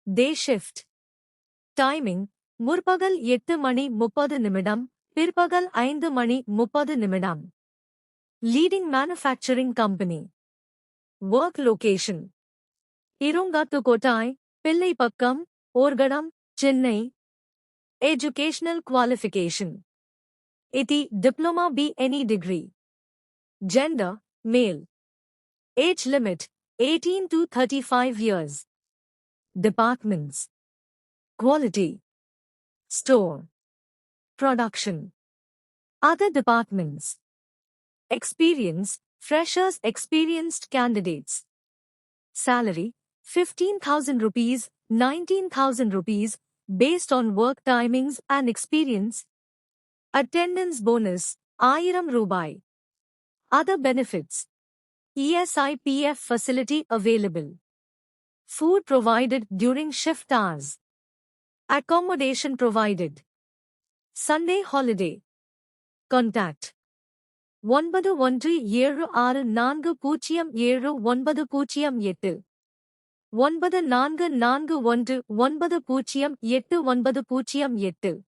Day shift. Timing. முற்பகல் 8 மணி 30 நிமிடம், பிற்பகல் 5 மணி 30 நிமிடம். Leading manufacturing company. Work location. Irungattukottai, Pillaipakkam, Oragadam, Chennai. Educational qualification. ITI Diploma B any degree. Gender, male. Age limit, 18 to 35 years. Departments. Quality. Store. Production. Other departments. Experience, freshers experienced candidates. Salary, 15,000 rupees, 19,000 rupees, based on work timings and experience. Attendance bonus, 1000 rubai. Other benefits. ESI PF facility available. Food provided during shift hours. Accommodation provided. Sunday holiday. Contact 9176407908 9441908908.